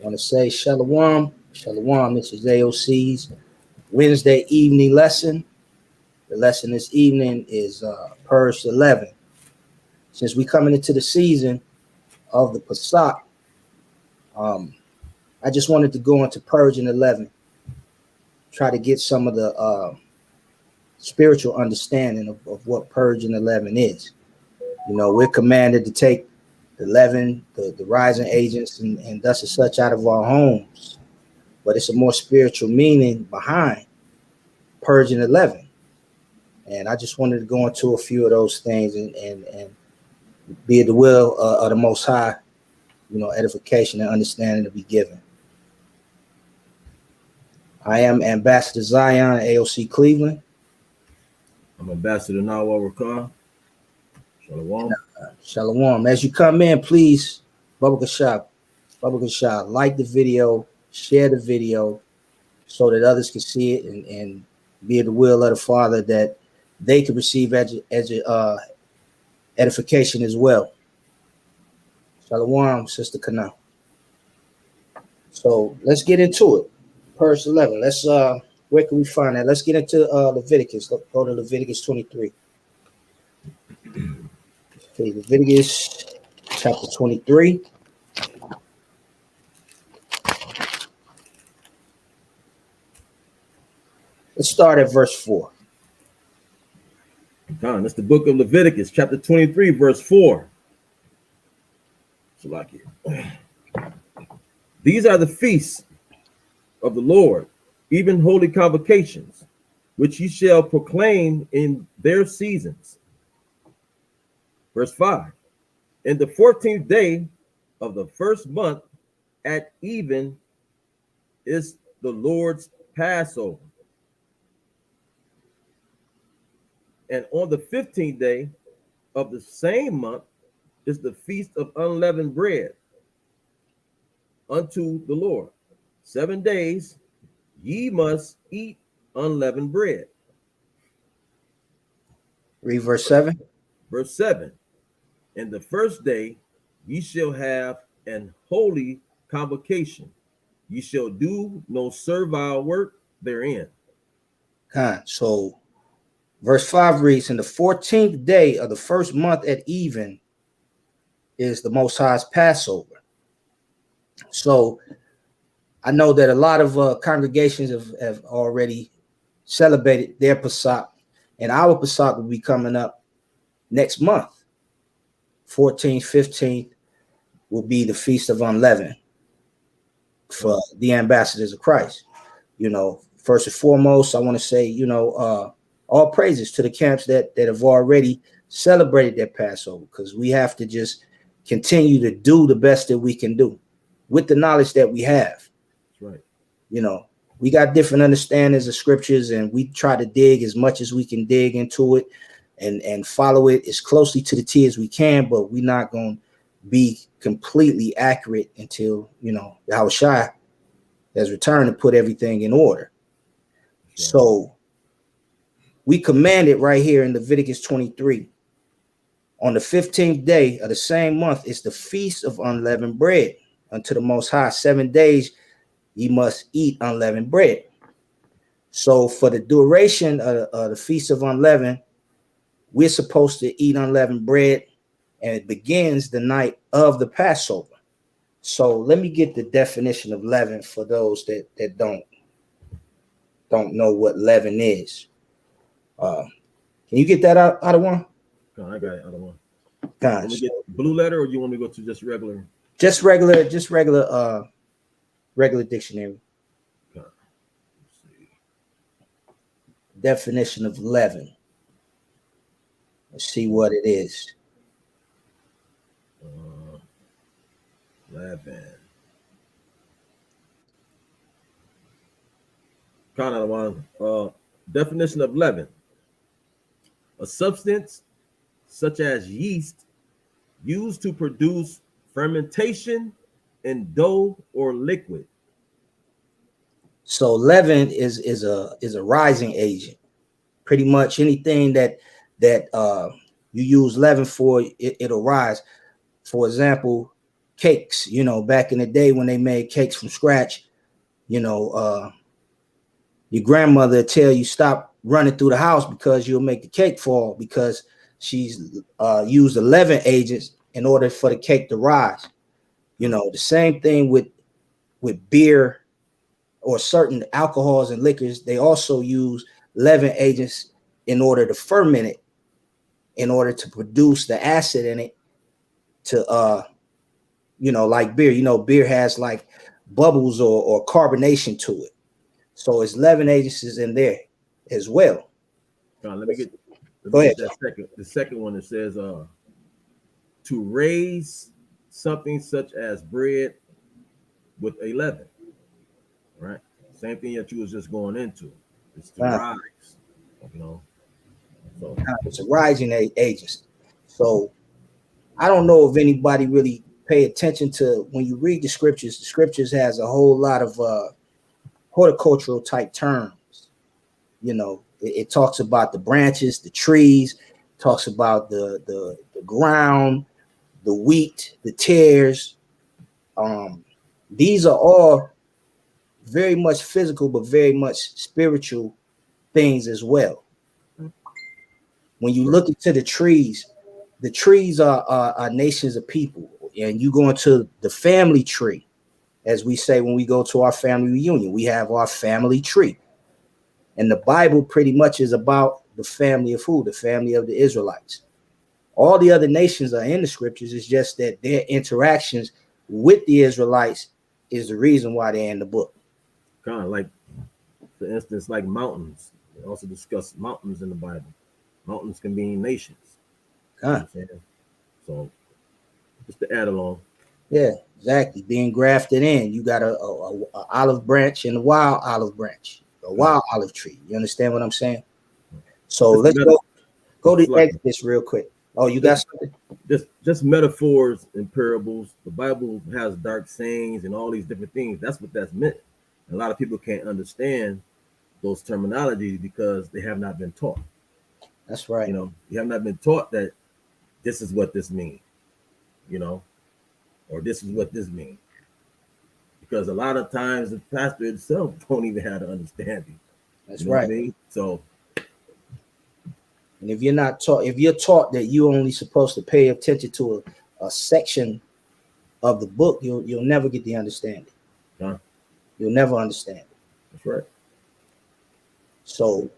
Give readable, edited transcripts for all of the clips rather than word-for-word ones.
want to say Shalom. Shalom. This is AOC's Wednesday evening lesson. The lesson this evening is Purge the Leaven. Since we're coming into the season of the Pesach, I just wanted to go into Purging the Leaven, try to get some of the spiritual understanding of what Purging the Leaven is. You know, we're commanded to take the leaven, the rising agents, and thus and such out of our homes. But it's a more spiritual meaning behind purging the leaven. And I just wanted to go into a few of those things and be at the will of the Most High, you know, edification and understanding to be given. I am Ambassador Zion, AOC Cleveland. I'm Ambassador Nawa Rakar. Shalom. Shalom. As you come in, please, Baba Kashab, like the video, share the video so that others can see it and be at the will of the Father that they can receive edification as well. Shalom, Sister Kana. So let's get into it. Purge 11. Let's where can we find that? Let's get into Leviticus. Let's go to Leviticus 23. Okay, Leviticus chapter 23. Let's start at verse 4. That's the book of Leviticus, chapter 23, verse 4. These are the feasts of the Lord, even holy convocations, which ye shall proclaim in their seasons. Verse 5. In the 14th day of the first month at even is the Lord's Passover. And on the 15th day of the same month is the feast of unleavened bread unto the Lord. 7 days ye must eat unleavened bread. Read verse 7. Verse 7. And the first day ye shall have an holy convocation. Ye shall do no servile work therein. So verse 5 reads, in the 14th day of the first month at even is the Most High's Passover. So I know that a lot of congregations have already celebrated their Pesach, and our Pesach will be coming up next month. 14th, 15th will be the Feast of Unleavened for the ambassadors of Christ. You know, first and foremost, I want to say, you know, all praises to the camps that have already celebrated their Passover, because we have to just continue to do the best that we can do with the knowledge that we have. That's right. You know, we got different understandings of scriptures, and we try to dig as much as we can dig into it and follow it as closely to the T as we can, but we're not going to be completely accurate until, you know, Yahushua has returned to put everything in order. Right. So we commanded right here in Leviticus 23, on the 15th day of the same month is the Feast of Unleavened Bread unto the Most High. 7 days ye must eat unleavened bread. So for the duration of the Feast of Unleavened, we're supposed to eat unleavened bread, and it begins the night of the Passover. So let me get the definition of leaven for those that don't know what leaven is. Can you get that out of one? No, I got it out of one. Gotcha. Want me to get blue letter, or you want me to go to just regular? Just regular dictionary. Okay. Let's see. Definition of leaven. Let's see what it is. Leaven. Kind of one. Definition of leaven: a substance such as yeast used to produce fermentation in dough or liquid. So leaven is a rising agent. Pretty much anything that you use leaven for, it'll rise. For example, cakes. You know, back in the day when they made cakes from scratch, you know, your grandmother would tell you stop running through the house because you'll make the cake fall, because she's used 11 agents in order for the cake to rise. You know, the same thing with beer or certain alcohols and liquors. They also use 11 agents in order to ferment it, in order to produce the acid in it to you know, like beer. You know, beer has like bubbles or carbonation to it. So it's 11 agencies in there as well. Let me get Go ahead. that second. The second one that says to raise something such as bread with a leaven. Right? Same thing that you was just going into. It's to rise. You know. So it's a rising agency. So I don't know if anybody really pay attention to when you read the scriptures. The scriptures has a whole lot of horticultural type terms. You know, it talks about the branches, the trees, talks about the ground, the wheat, the tares. These are all very much physical, but very much spiritual things as well. When you look into the trees are nations of people, and you go into the family tree, as we say when we go to our family reunion, we have our family tree. And the Bible pretty much is about the family of who? The family of the Israelites. All the other nations are in the scriptures. It's just that their interactions with the Israelites is the reason why they're in the book. Kind of like, for instance, like mountains. They also discuss mountains in the Bible. Mountains can mean nations. You know what I'm saying? So just to add along. Yeah, exactly. Being grafted in. You got a olive branch and a wild olive branch, a wild olive tree. You understand what I'm saying? So let's go to Exodus real quick. Oh, you got something? Just metaphors and parables. The Bible has dark sayings and all these different things. That's what that's meant. A lot of people can't understand those terminologies because they have not been taught. That's right. You know, you have not been taught that this is what this means, you know, or this is what this means. Because a lot of times the pastor itself don't even have the understanding. That's right. What I mean? So, and if you're not taught, if you're taught that you're only supposed to pay attention to a section of the book, you'll never get the understanding. Huh? You'll never understand it. That's right. So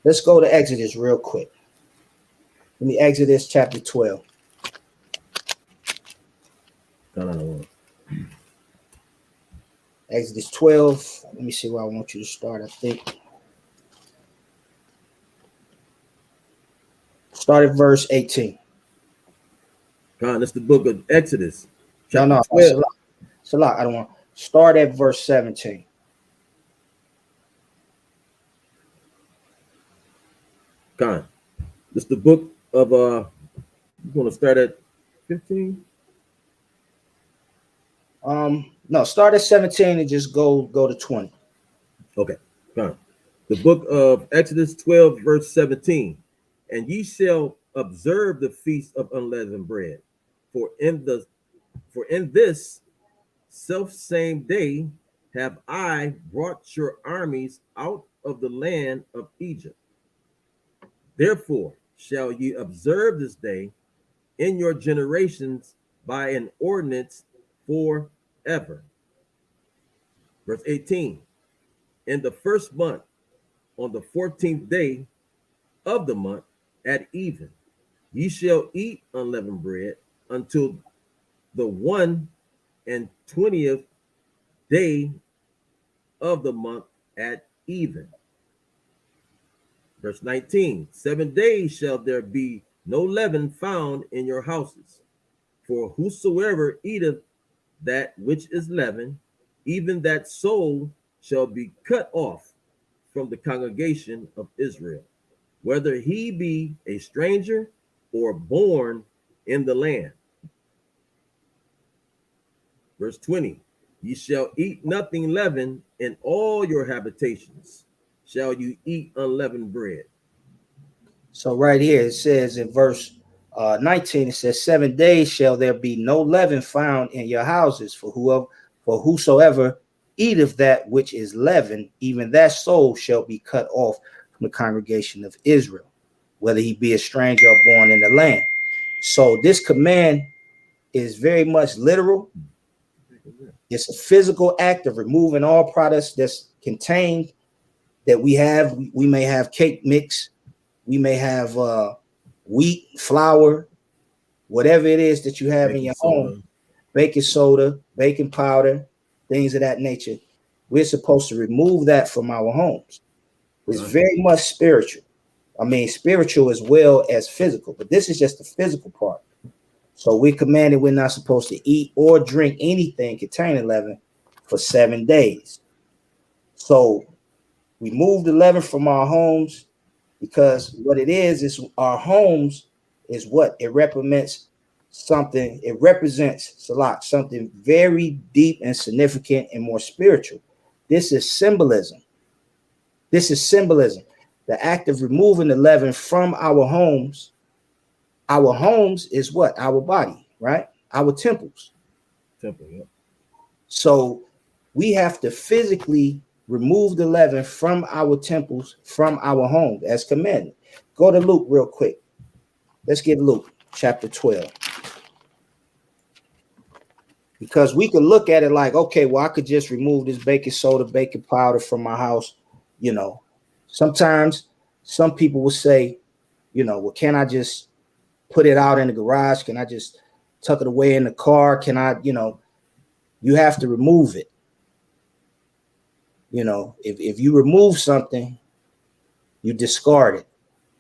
let's go to Exodus real quick. Let me Exodus chapter 12. Exodus 12. Let me see where I want you to start. I think start at verse 18. God, that's the book of Exodus. No, it's a lot. I don't want. Start at verse 17. God, this the book of you're going to start at 15. No, start at 17 and just go to 20. Okay. God. The book of Exodus 12, verse 17. And ye shall observe the feast of unleavened bread, for in this self same day have I brought your armies out of the land of Egypt. Therefore shall ye observe this day in your generations by an ordinance forever. Verse 18. In the first month, on the 14th day of the month at even, ye shall eat unleavened bread until the 21st day of the month at even. Verse 19. 7 days shall there be no leaven found in your houses, for whosoever eateth that which is leavened, even that soul shall be cut off from the congregation of Israel, whether he be a stranger or born in the land. Verse 20. Ye shall eat nothing leavened, in all your habitations shall you eat unleavened bread. So right here it says in verse 19, it says, 7 days shall there be no leaven found in your houses, for whosoever eateth that which is leavened, even that soul shall be cut off from the congregation of Israel, whether he be a stranger or born in the land. So this command is very much literal. It's a physical act of removing all products that's contained that we have. We may have cake mix, we may have wheat, flour, whatever it is that you have in your home, baking soda, baking powder, things of that nature. We're supposed to remove that from our homes. It's very much spiritual. I mean, spiritual as well as physical, but this is just the physical part. So we commanded we're not supposed to eat or drink anything containing leaven for 7 days. So we moved the leaven from our homes because what it is our homes is what it represents something. It represents Salat, something very deep and significant and more spiritual. This is symbolism. This is symbolism. The act of removing the leaven from our homes. Our homes is what? Our body, right? Our temples. Temple, yeah. So we have to physically remove the leaven from our temples, from our home, as commanded. Go to Luke real quick. Let's get Luke chapter 12. Because we could look at it like, okay, well, I could just remove this baking soda, baking powder from my house. You know, sometimes some people will say, you know, well, can I just put it out in the garage? Can I just tuck it away in the car? Can I, you know, you have to remove it. You know, if you remove something, you discard it.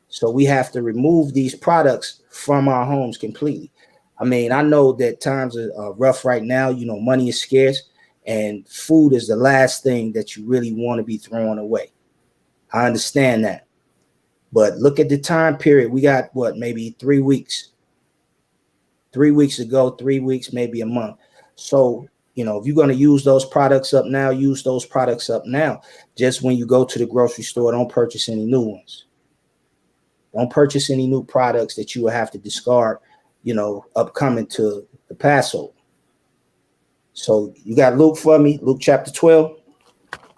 So we have to remove these products from our homes completely. I mean, I know that times are rough right now. You know, money is scarce and food is the last thing that you really want to be throwing away. I understand that. But look at the time period. We got what, maybe 3 weeks. 3 weeks ago, 3 weeks, maybe a month. So, you know, if you're going to use those products up now, use those products up now. Just when you go to the grocery store, don't purchase any new ones. Don't purchase any new products that you will have to discard, you know, upcoming to the Passover. So you got Luke for me, Luke chapter 12.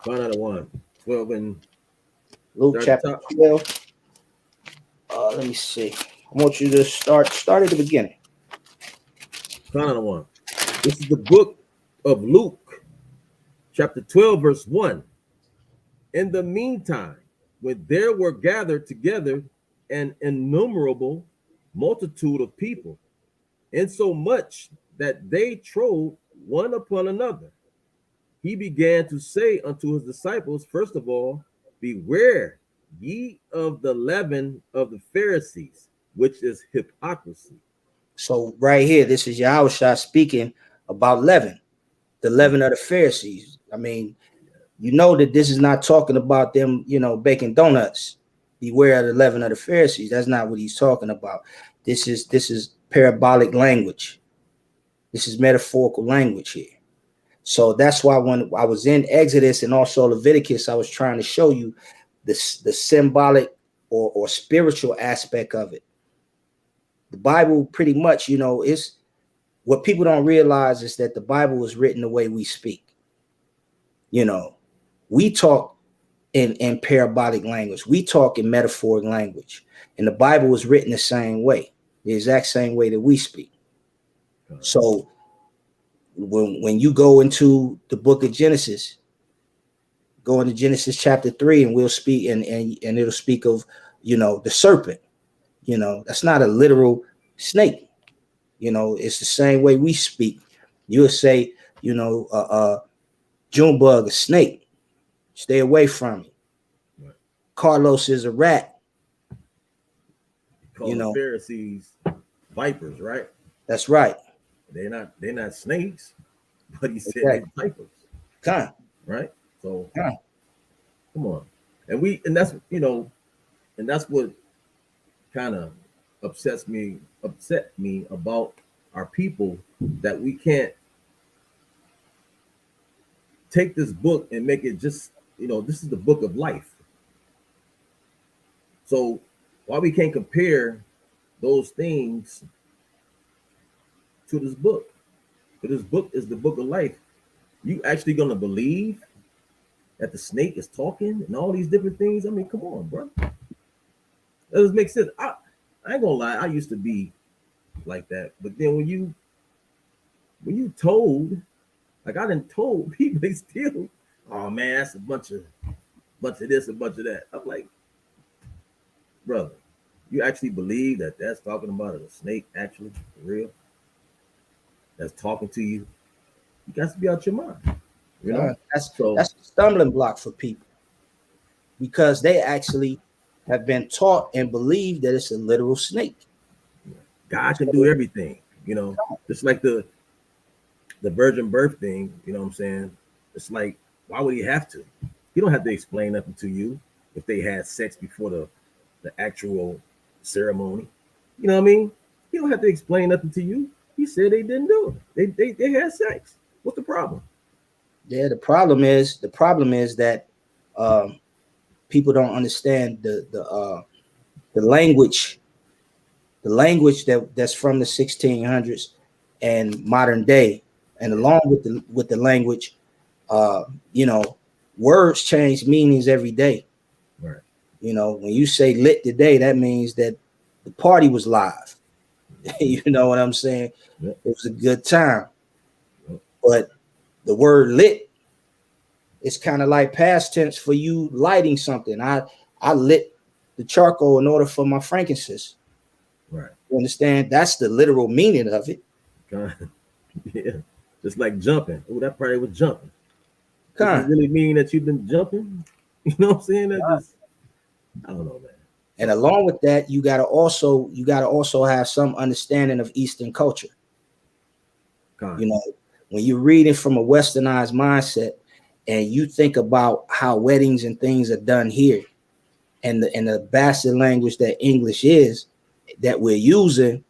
Find out one. 12 and Luke chapter 12. Let me see. I want you to start at the beginning. Find out one. This is the book of Luke, chapter 12, verse 1. In the meantime, when there were gathered together an innumerable multitude of people, insomuch that they trode one upon another, he began to say unto his disciples, first of all, beware ye of the leaven of the Pharisees, which is hypocrisy. So right here, this is Yahushua speaking about leaven, the leaven of the Pharisees. I mean, you know that this is not talking about them, you know, baking donuts. Beware of the leaven of the Pharisees. That's not what he's talking about. This is parabolic language. This is metaphorical language here. So that's why when I was in Exodus and also Leviticus, I was trying to show you the symbolic or spiritual aspect of it. The Bible pretty much, you know, is what people don't realize is that the Bible is written the way we speak. You know, we talk in parabolic language. We talk in metaphoric language. And the Bible was written the same way, the exact same way that we speak. So when you go into the book of Genesis, go into Genesis chapter 3, and we'll speak and it'll speak of, you know, the serpent. You know, that's not a literal snake. You know, it's the same way we speak. You'll say, you know, June bug, a snake. Stay away from it. Right. Carlos is a rat. Call, you know, the Pharisees vipers, right? That's right. They're not snakes, but he said they're vipers. Come. Right? So come on. And that's, you know, and that's what kind of upset me about our people, that we can't take this book and make it just, you know, this is the book of life. So why we can't compare those things to this book. But this book is the book of life. You actually gonna believe that the snake is talking and all these different things? I mean, come on, bro. That doesn't make sense. I ain't gonna lie, I used to be like that. But then when you told, like I done told people, they still, oh man, that's a bunch of this, a bunch of that. I'm like, brother, you actually believe that that's talking about a snake, actually, for real? That's talking to you? You got to be out your mind. You know, that's a stumbling block for people because they actually have been taught and believe that it's a literal snake. God can do everything, you know, just like the virgin birth thing, you know what I'm saying? It's like, why would he have to? He don't have to explain nothing to you if they had sex before the actual ceremony. You know what I mean? He don't have to explain nothing to you. He said they didn't do it. They had sex. What's the problem? Yeah, the problem is that people don't understand the language that's from the 1600s and modern day, and along with the language, you know, words change meanings every day. Right. You know, when you say lit today, that means that the party was live. You know what I'm saying? Yep. It was a good time. Yep. But the word lit is kind of like past tense for you lighting something. I lit the charcoal in order for my frankincense. Right. You understand? That's the literal meaning of it. Yeah. Just like jumping. Oh, that party was jumping. Does it Kind. really mean that you've been jumping? You know what I'm saying? That just, I don't know, man. And along with that, you gotta also have some understanding of Eastern culture. God. You know, when you're reading from a westernized mindset and you think about how weddings and things are done here, and the bastard language that English is that we're using,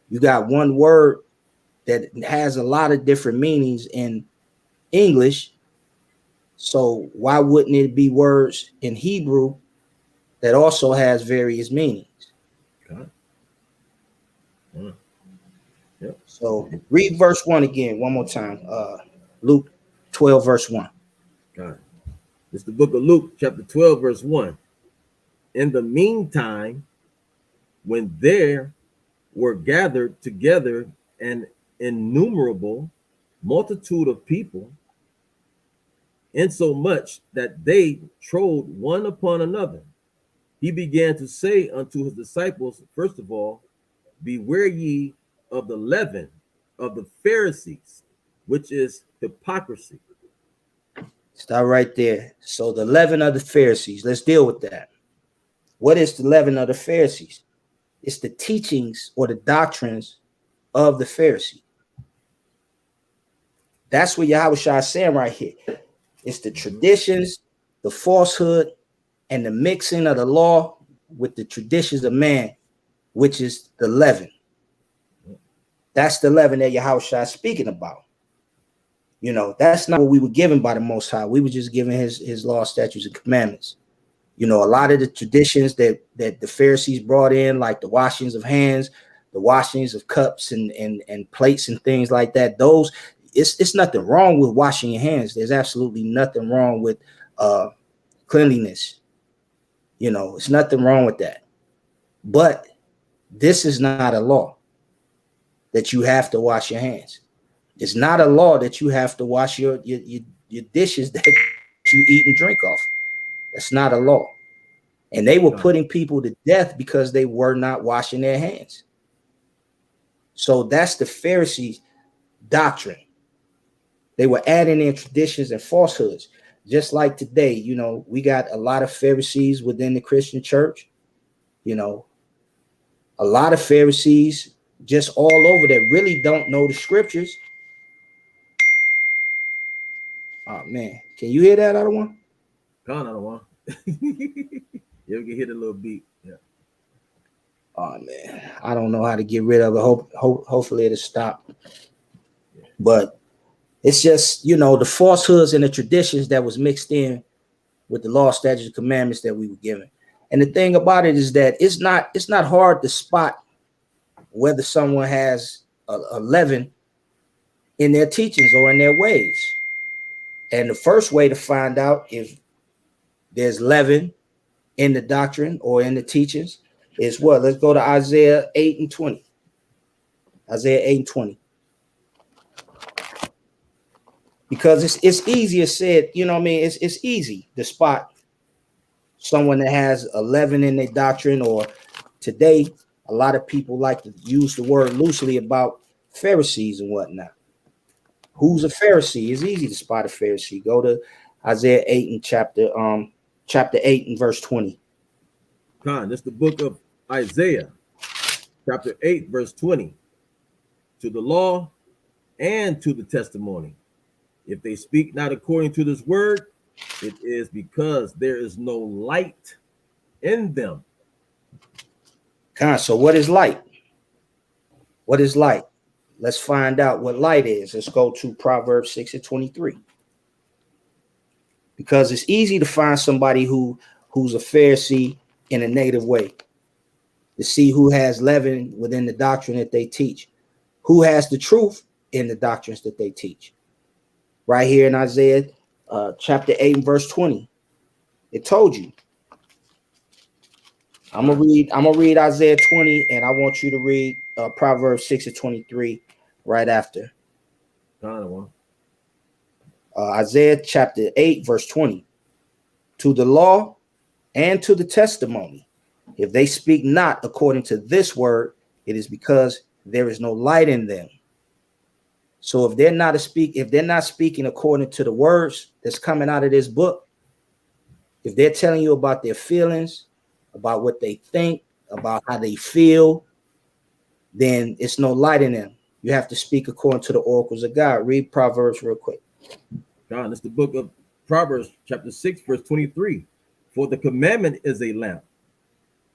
you got one word that has a lot of different meanings in English. So why wouldn't it be words in Hebrew that also has various meanings? God. Yep. So read verse 1 again, one more time. Luke 12, verse 1. God. It's the book of Luke, chapter 12, verse 1. In the meantime, when there were gathered together an innumerable multitude of people, insomuch that they trod one upon another, he began to say unto his disciples, first of all, beware ye of the leaven of the Pharisees, which is hypocrisy. Stop right there. So the leaven of the Pharisees, let's deal with that. What is the leaven of the Pharisees? It's the teachings or the doctrines of the Pharisee. That's what Yahushua is saying right here. It's the traditions, the falsehood, and the mixing of the law with the traditions of man, which is the leaven. That's the leaven that Yahushua is speaking about. You know, that's not what we were given by the Most High. We were just given his law, statutes, and commandments. You know, a lot of the traditions that the Pharisees brought in, like the washings of hands, the washings of cups and plates and things like that, those, it's nothing wrong with washing your hands. There's absolutely nothing wrong with cleanliness. You know, it's nothing wrong with that. But this is not a law that you have to wash your hands. It's not a law that you have to wash your dishes that you eat and drink off. That's not a law. And they were putting people to death because they were not washing their hands. So that's the Pharisees' doctrine. They were adding in traditions and falsehoods. Just like today, you know, we got a lot of Pharisees within the Christian church. You know, a lot of Pharisees just all over that really don't know the scriptures. Oh man, can you hear that other one? Gone out of one. You ever get hit a little beat? Yeah. Oh man, I don't know how to get rid of it. Hopefully it'll stop. But it's just, you know, the falsehoods and the traditions that was mixed in with the law, statutes, and commandments that we were given. And the thing about it is that it's not hard to spot whether someone has a leaven in their teachings or in their ways. And the first way to find out if there's leaven in the doctrine or in the teachings is what? Let's go to Isaiah 8 and 20. Isaiah 8 and 20. Because it's easier said, you know what I mean? It's easy to spot someone that has a leaven in their doctrine, or today, a lot of people like to use the word loosely about Pharisees and whatnot. Who's a Pharisee? It's easy to spot a Pharisee. Go to Isaiah 8 and chapter 8 and verse 20. That's the book of Isaiah, chapter 8, verse 20. To the law and to the testimony, if they speak not according to this word, it is because there is no light in them. So what is light? What is light? Let's find out what light is. Let's go to Proverbs 6 and 23. Because it's easy to find somebody who's a Pharisee in a negative way, to see who has leaven within the doctrine that they teach, who has the truth in the doctrines that they teach. Right here in Isaiah chapter 8 and verse 20, it told you. I'm gonna read Isaiah 20, and I want you to read Proverbs 6 and 23 right after. Isaiah chapter 8, verse 20. To the law and to the testimony, if they speak not according to this word, it is because there is no light in them. So if they're not speaking according to the words that's coming out of this book, if they're telling you about their feelings, about what they think, about how they feel, then it's no light in them. You have to speak according to the oracles of God. Read Proverbs real quick. It's the book of Proverbs, chapter 6, verse 23. For the commandment is a lamp,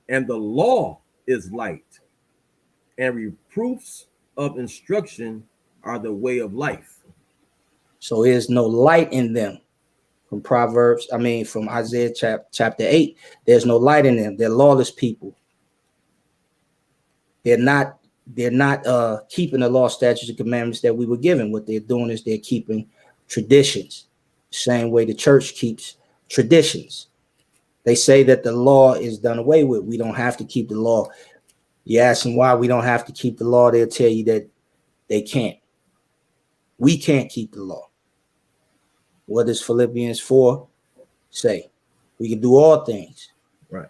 and the law is light, and reproofs of instruction are the way of life. So there's no light in them. From Isaiah chapter 8, there's no light in them. They're lawless people. They're not keeping the law, statutes, and commandments that we were given. What they're doing is they're keeping traditions, same way the church keeps traditions. They say that the law is done away with. We don't have to keep the law. You ask them why we don't have to keep the law, they'll tell you that they can't. We can't keep the law. What does Philippians 4 say? We can do all things. Right.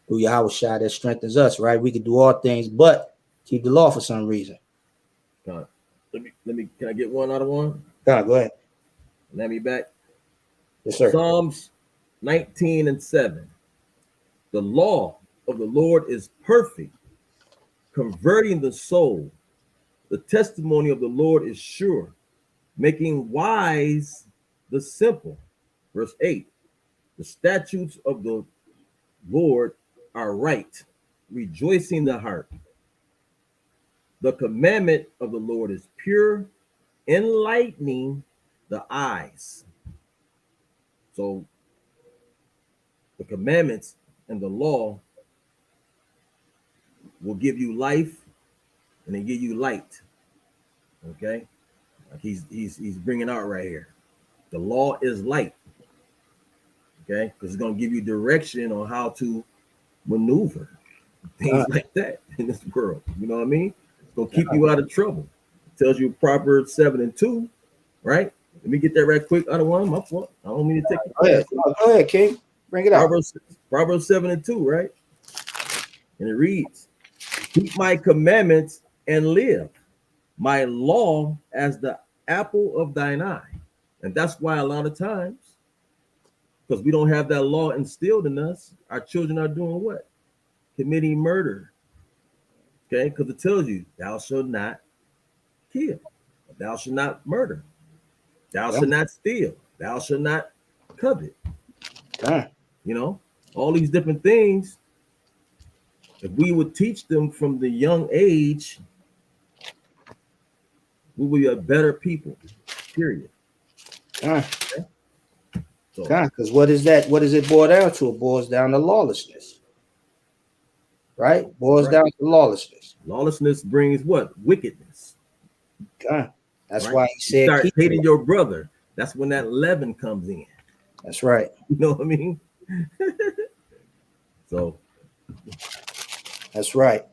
Through Yahushua that strengthens us, right? We can do all things, but keep the law for some reason. Let me can I get one out of one? Go ahead. Let me back. Yes, sir. Psalms 19 and 7. The law of the Lord is perfect, converting the soul. The testimony of the Lord is sure, making wise the simple. Verse 8. The statutes of the Lord are right, rejoicing the heart. The commandment of the Lord is pure, enlightening the eyes. So the commandments and the law will give you life, and they give you light. Okay, like he's bringing out right here. The law is light. Okay, because it's going to give you direction on how to maneuver things like that in this world. You know what I mean? It's going to keep you out of trouble. It tells you Proverbs 7 and 2, right? Let me get that right quick out of one. My fault. I don't mean to take it. Go ahead, King. Bring it out. Proverbs 7 and 2, right? And it reads, keep my commandments and live, my law as the apple of thine eye. And that's why a lot of times, because we don't have that law instilled in us, our children are doing what? Committing murder. Okay, because it tells you, thou shalt not kill, thou shalt not murder, thou shalt not steal, thou shalt not covet. You know, all these different things. If we would teach them from the young age, we will be a better people, period. Okay? So Because what is that? What does it boil down to? It boils down to lawlessness, right? Boils down to lawlessness. lawlessness brings what? Wickedness. That's Right? why he You said, start keep hating it. your brother. That's when that leaven comes in. That's right. You know what I mean? So That's right.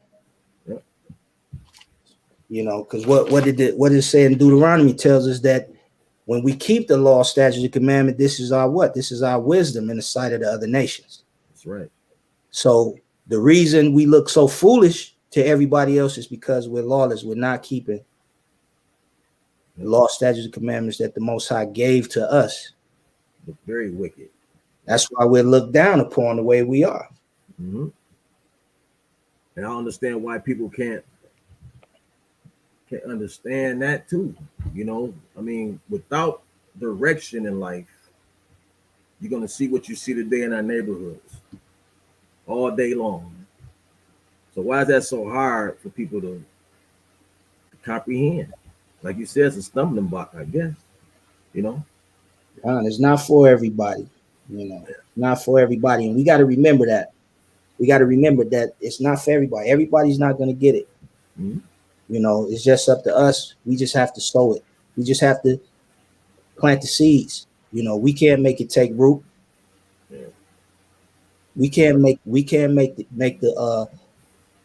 yeah. Because what did it say in Deuteronomy tells us that when we keep the law, statutes, and commandment, this is our what? This is our wisdom in the sight of the other nations. That's right. So the reason we look so foolish to everybody else is because we're lawless. We're not keeping the law, statutes, and commandments that the Most High gave to us. But very wicked. That's why we're looked down upon the way we are. Mm-hmm. And I understand why people can't understand that too. I mean, without direction in life, you're gonna see what you see today in our neighborhoods all day long. So why is that so hard for people to comprehend? Like you said, it's a stumbling block, I guess. It's not for everybody. Not for everybody, and we got to remember that. We got to remember that it's not for everybody. Everybody's not going to get it. Mm-hmm. It's just up to us. We just have to sow it. We just have to plant the seeds. We can't make it take root. Yeah. We can't make the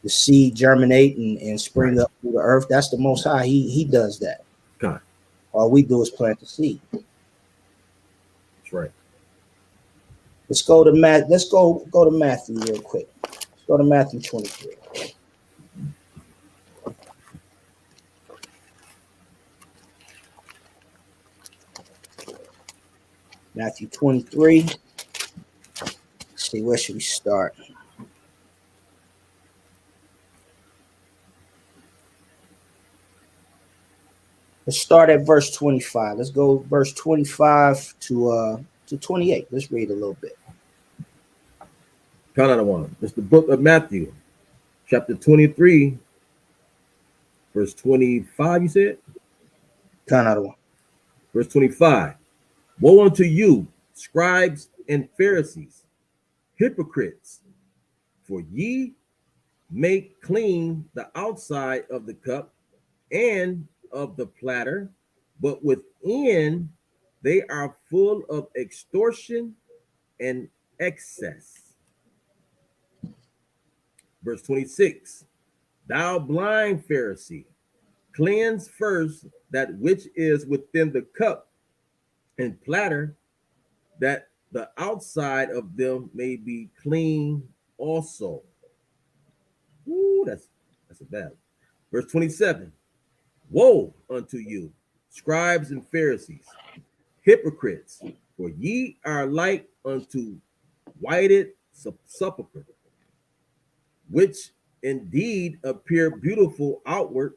seed germinate and spring up through the earth. That's the Most High. He does that. God. All we do is plant the seed. That's right. Let's go to Matthew real quick. Let's go to Matthew 23. Matthew 23. Let's see, where should we start? Let's start at verse 25. Let's go verse 25 to 28. Let's read a little bit. Count out one. It's the book of Matthew, chapter 23, verse 25, you said? Count out one. Verse 25. Woe unto you, scribes and Pharisees, hypocrites, for ye make clean the outside of the cup and of the platter, but within they are full of extortion and excess. Verse 26. Thou blind Pharisee, cleanse first that which is within the cup and platter, that the outside of them may be clean also. Ooh, that's a bad. Verse 27. Woe unto you, scribes and Pharisees, hypocrites, for ye are like unto whited sepulchre, which indeed appear beautiful outward,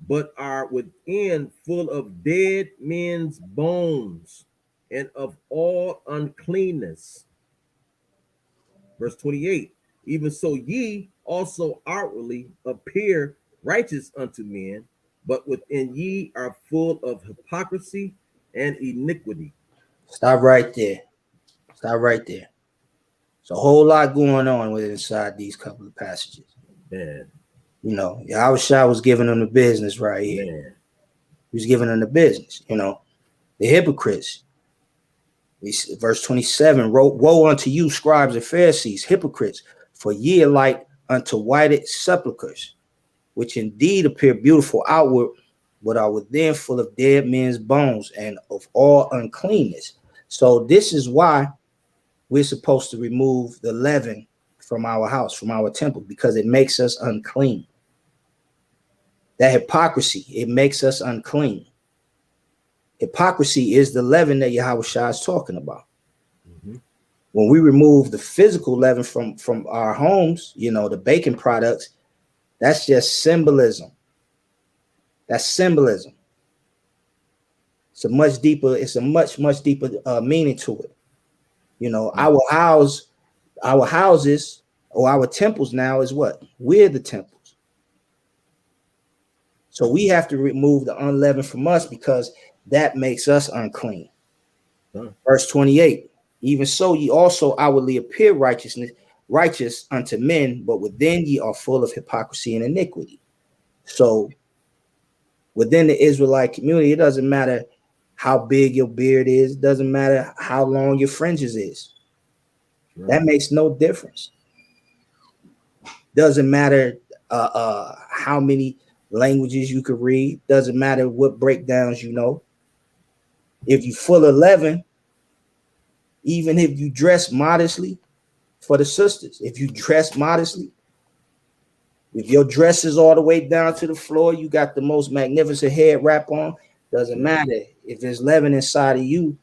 but are within full of dead men's bones and of all uncleanness. Verse 28. Even so ye also outwardly appear righteous unto men, but within ye are full of hypocrisy and iniquity. Stop right there. Stop right there. There's a whole lot going on with inside these couple of passages. Man. Yahushua was giving them the business right here. Man. He was giving them the business. The hypocrites. Verse 27, woe unto you, scribes and Pharisees, hypocrites, for ye are like unto whited sepulchres, which indeed appear beautiful outward, but are within full of dead men's bones and of all uncleanness. So this is why we're supposed to remove the leaven from our house, from our temple, because it makes us unclean. That hypocrisy, it makes us unclean. Hypocrisy is the leaven that Yahushua is talking about. Mm-hmm. When we remove the physical leaven from our homes, the baking products, that's just symbolism. That's symbolism. It's a much deeper meaning to it. Mm-hmm. Our houses or our temples now is what? We're the temples. So we have to remove the unleavened from us because that makes us unclean. Verse 28. Even so, ye also outwardly appear righteous unto men, but within ye are full of hypocrisy and iniquity. So within the Israelite community, it doesn't matter how big your beard is, it doesn't matter how long your fringes is. That makes no difference. Doesn't matter how many languages you could read, doesn't matter what breakdowns you know. If you full of leaven, even if you dress modestly, for the sisters, if you dress modestly, if your dress is all the way down to the floor, you got the most magnificent head wrap on, doesn't matter. If there's leaven inside of you,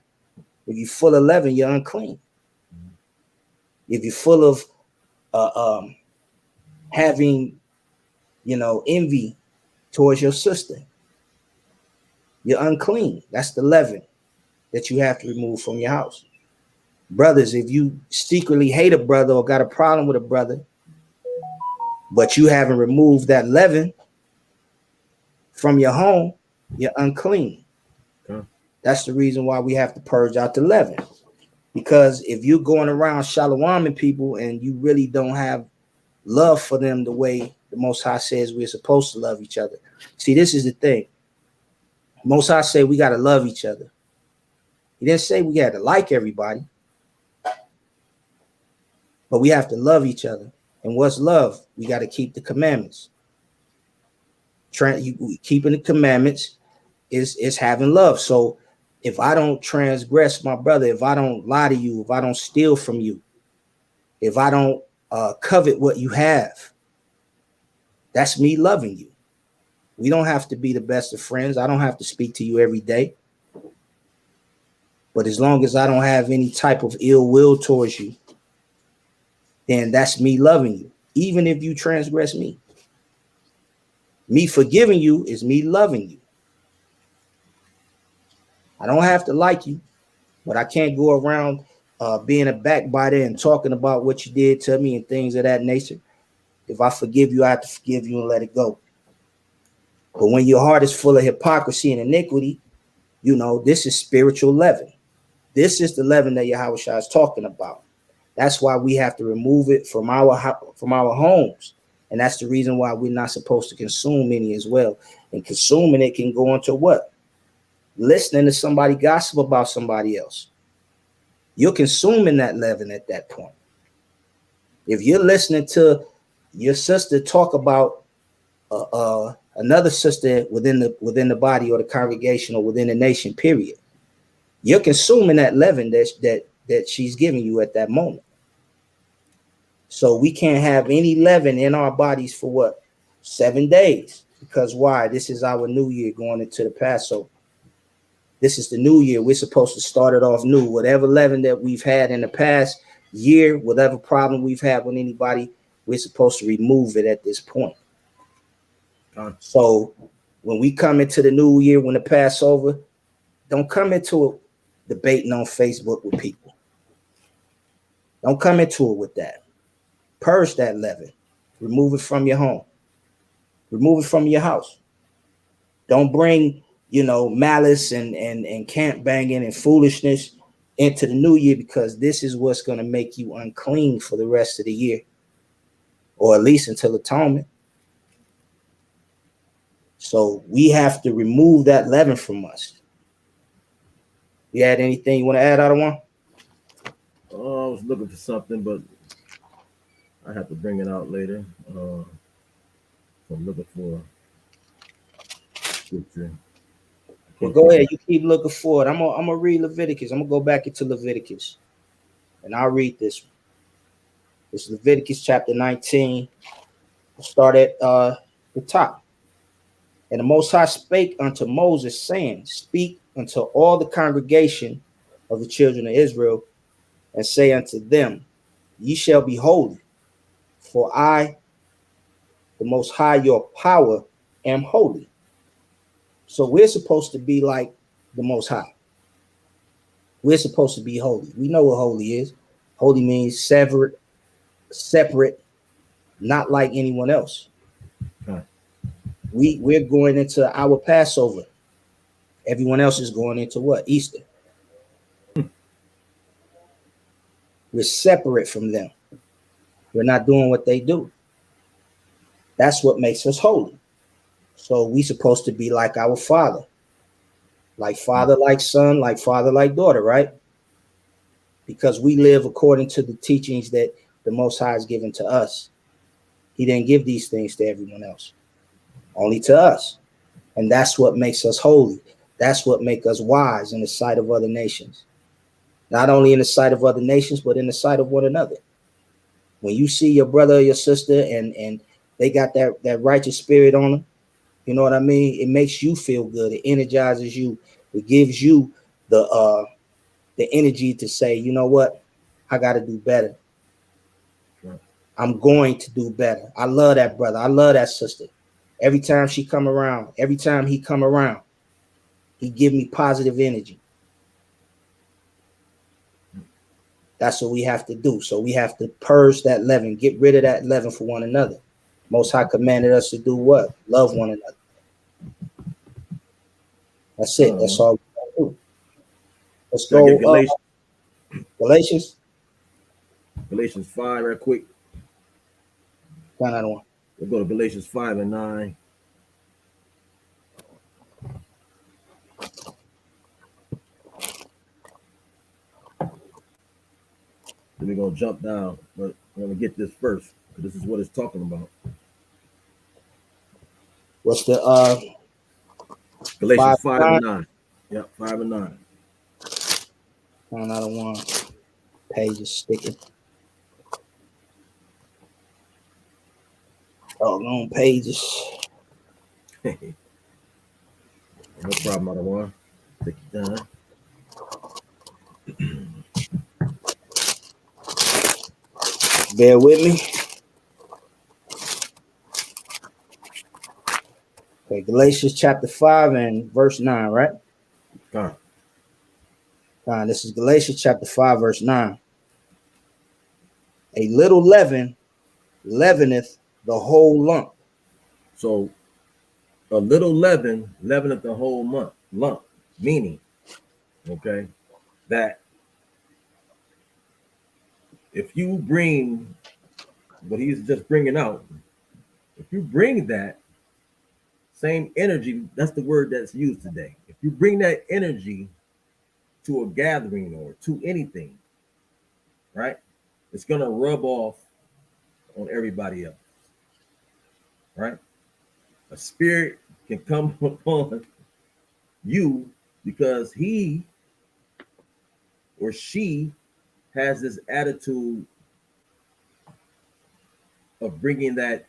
if you're full of leaven, you're unclean. If you're full of having, envy towards your sister, you're unclean. That's the leaven that you have to remove from your house. Brothers, if you secretly hate a brother or got a problem with a brother, but you haven't removed that leaven from your home, you're unclean. That's the reason why we have to purge out the leaven. Because if you're going around shaloming people and you really don't have love for them the way the Most High says we're supposed to love each other. See, this is the thing. Most High say we got to love each other. He didn't say we got to like everybody, but we have to love each other. And what's love? We got to keep the commandments. Keeping the commandments is having love. So if I don't transgress my brother, if I don't lie to you, if I don't steal from you, if I don't covet what you have, that's me loving you. We don't have to be the best of friends. I don't have to speak to you every day. But as long as I don't have any type of ill will towards you, then that's me loving you, even if you transgress me. Me forgiving you is me loving you. I don't have to like you, but I can't go around being a backbiter and talking about what you did to me and things of that nature. If I forgive you, I have to forgive you and let it go. But when your heart is full of hypocrisy and iniquity, this is spiritual leaven. This is the leaven that Yahweh Shah is talking about. That's why we have to remove it from our homes. And that's the reason why we're not supposed to consume any as well. And consuming it can go into what? Listening to somebody gossip about somebody else. You're consuming that leaven at that point. If you're listening to your sister talk about another sister within the body or the congregation or within the nation, period, you're consuming that leaven that she's giving you at that moment. So we can't have any leaven in our bodies for what? 7 days. Because why? This is our new year going into the Passover. This is the new year. We're supposed to start it off new. Whatever leaven that we've had in the past year, whatever problem we've had with anybody, we're supposed to remove it at this point. So when we come into the new year, when the Passover, don't come into it debating on Facebook with people. Don't come into it with that. Purge that leaven. Remove it from your home. Remove it from your house. Don't bring, malice and camp banging and foolishness into the new year, because this is what's going to make you unclean for the rest of the year, or at least until atonement. So we have to remove that leaven from us. You had anything you want to add, Adawan? Oh, I was looking for something, but I have to bring it out later. I'm looking for scripture. Well, go ahead. You keep looking for it. I'm gonna read Leviticus. I'm gonna go back into Leviticus, and I'll read this one. It's Leviticus chapter 19. I'll start at the top. And the Most High spake unto Moses, saying, Speak unto all the congregation of the children of Israel, and say unto them, Ye shall be holy, for I, the Most High, your power, am holy. So we're supposed to be like the Most High. We're supposed to be holy. We know what holy is. Holy means separate, not like anyone else. We're going into our Passover. Everyone else is going into what? Easter. We're separate from them. We're not doing what they do. That's what makes us holy. So we supposed to be like our father. Like father, like son, like father, like daughter, right? Because we live according to the teachings that the Most High has given to us. He didn't give these things to everyone else, only to us. And that's what makes us holy. That's what makes us wise in the sight of other nations. Not only in the sight of other nations, but in the sight of one another. When you see your brother or your sister and they got that righteous spirit on them, you know what I mean? It makes you feel good. It energizes you. It gives you the energy to say, you know what? I got to do better. I'm going to do better. I love that brother. I love that sister. Every time she come around, every time he come around, he give me positive energy. That's what we have to do. So we have to purge that leaven, get rid of that leaven for one another. Most High commanded us to do what? Love one another. That's it. That's all we gotta do. Let's go. Galatians. Galatians 5, right quick. Find out one. We'll go to Galatians 5 and 9. Then we're going to jump down, but we're going to get this first. This is what it's talking about. What's the Galatians 5 and 9. Yep, 5 and 9. Find out one. Page is sticking. Oh, long pages. No problem, other one. Take it down. Bear with me. Okay, Galatians chapter 5 and verse 9, right? This is Galatians chapter 5, verse 9. A little leaven leaveneth the whole lump. So a little leaven leaveneth the whole lump, meaning, okay, that if you bring what he's just bringing out, if you bring that same energy, that's the word that's used today. If you bring that energy to a gathering or to anything, right, it's going to rub off on everybody else, right? A spirit can come upon you because he or she has this attitude of bringing that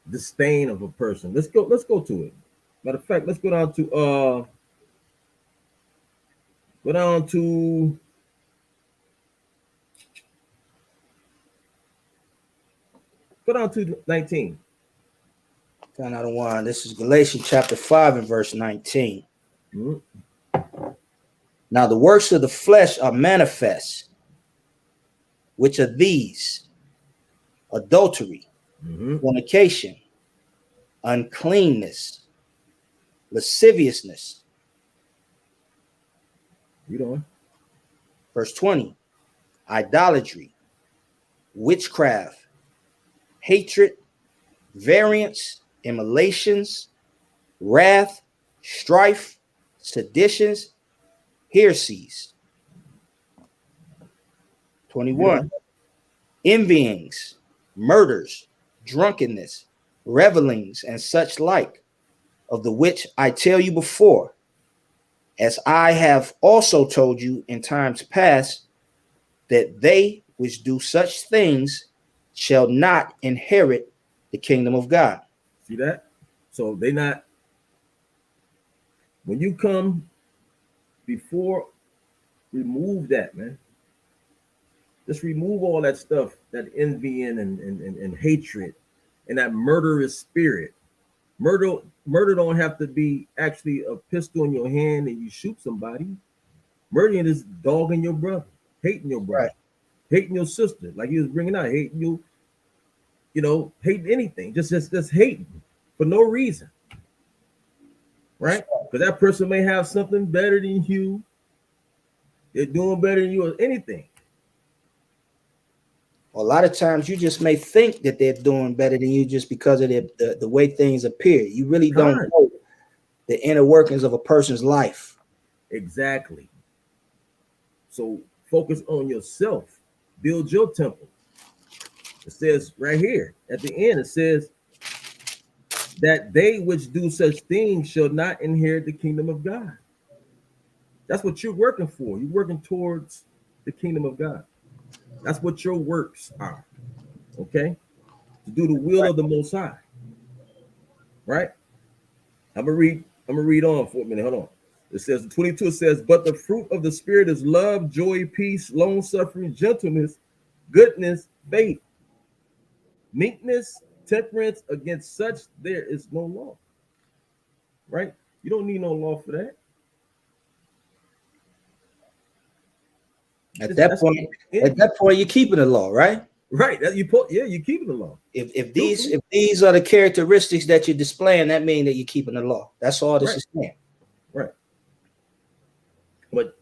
disdain of a person. Let's go to it. Matter of fact, let's go down to 19. Find out one. This is Galatians chapter 5 and verse 19. Mm-hmm. Now the works of the flesh are manifest, which are these: adultery, fornication, uncleanness, lasciviousness. Read on. Verse 20, idolatry, witchcraft, hatred, variance, immolations, wrath, strife, seditions, heresies. 21, envyings, murders, drunkenness, revelings, and such like, of the which I tell you before, as I have also told you in times past, that they which do such things shall not inherit the kingdom of God. See that? So they not, when you come before, remove that, man. Just remove all that stuff, that envying and hatred and that murderous spirit. Murder don't have to be actually a pistol in your hand and you shoot somebody. Murdering is dogging your brother, hating your brother, right, hating your sister, like he was bringing out, hating you, hating anything, just hating for no reason, right? Because that person may have something better than you, they're doing better than you or anything. A lot of times you just may think that they're doing better than you just because of the way things appear. You really don't Con. know the inner workings of a person's life. Exactly. So focus on yourself. Build your temple. It says right here at the end, it says that they which do such things shall not inherit the kingdom of God. That's what you're working for. You're working towards the kingdom of God. That's what your works are. Okay? To do the will Right. of the Most High. Right? I'm gonna read on for a minute. Hold on. It says 22, it says, but the fruit of the spirit is love, joy, peace, long suffering, gentleness, goodness, faith, meekness, temperance. Against such there is no law. Right? You don't need no law for that. At It's, that that's point, in you. you're keeping the law, right? Right. That you put, yeah, you're keeping the law. If Truthfully. these are the characteristics that you're displaying, that means that you're keeping the law. That's all this Right. is saying. Right. But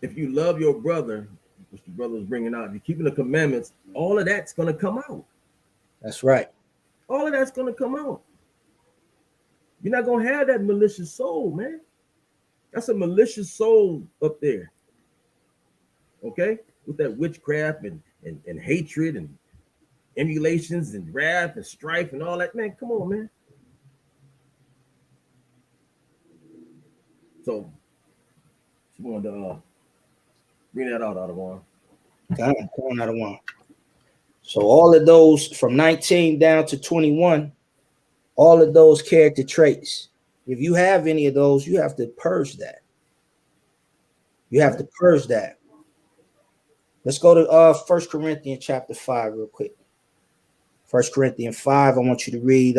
if you love your brother, which the brother is bringing out, if you're keeping the commandments, all of that's going to come out. That's right. All of that's going to come out. You're not going to have that malicious soul, man. That's a malicious soul up there. Okay? With that witchcraft and hatred and emulations and wrath and strife and all that. Man, come on, man. So, just wanted to bring that out of one. Come on out of one. So all of those from 19 down to 21, all of those character traits. If you have any of those, you have to purge that. You have to purge that. Let's go to 1 Corinthians chapter 5 real quick. 1 Corinthians 5, I want you to read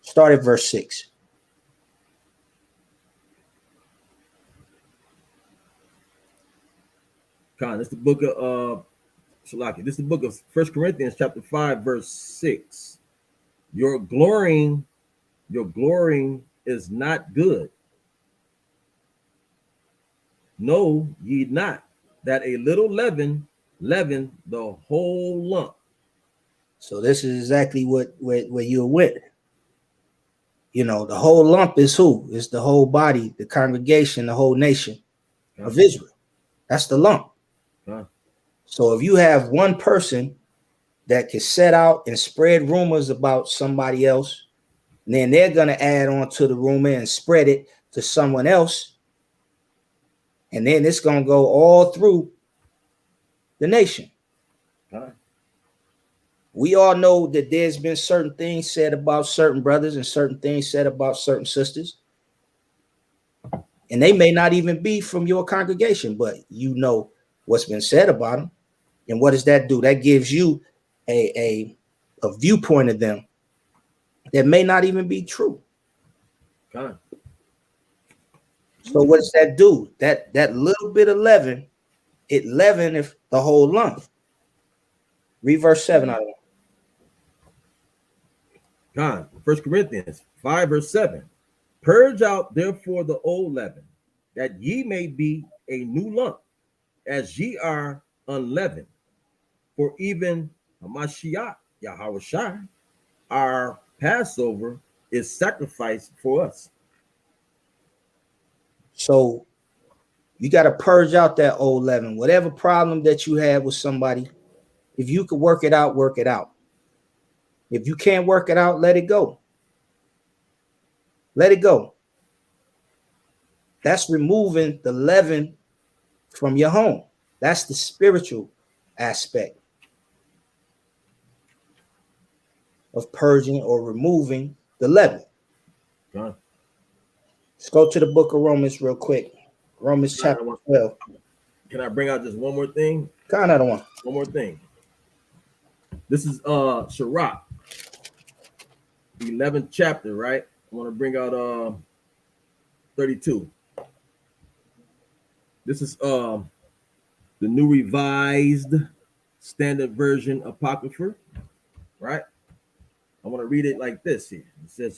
start at verse 6. Con, this is the book of Shalaki. This is the book of 1 Corinthians chapter 5, verse 6. Your glorying is not good. Know ye not that a little leaven the whole lump. So this is exactly what where you're with. You know, the whole lump is who? It's the whole body, the congregation, the whole nation of Israel. That's the lump. So if you have one person that can set out and spread rumors about somebody else, and then they're going to add on to the rumor and spread it to someone else, and then it's going to go all through the nation. We all know that there's been certain things said about certain brothers and certain things said about certain sisters, and they may not even be from your congregation, but you know what's been said about them. And what does that do? That gives you a viewpoint of them that may not even be true. God. So what does that do? That little bit of leaven, it leaveneth the whole lump. Read verse 7 out of it. God, 1 Corinthians 5, verse 7. Purge out therefore the old leaven, that ye may be a new lump, as ye are unleavened. For even Hamashiach, Yahushua, our Passover, is sacrificed for us. So you got to purge out that old leaven. Whatever problem that you have with somebody, if you could work it out, work it out. If you can't work it out, let it go. Let it go. That's removing the leaven from your home. That's the spiritual aspect of purging or removing the leaven. God. Let's go to the book of Romans real quick. Romans chapter 12. Can I bring out just one more thing? Kind of one. One more thing. This is Sirach, the 11th chapter, right? I want to bring out 32. This is the New Revised Standard Version Apocrypha, right? I want to read it like this here. It says,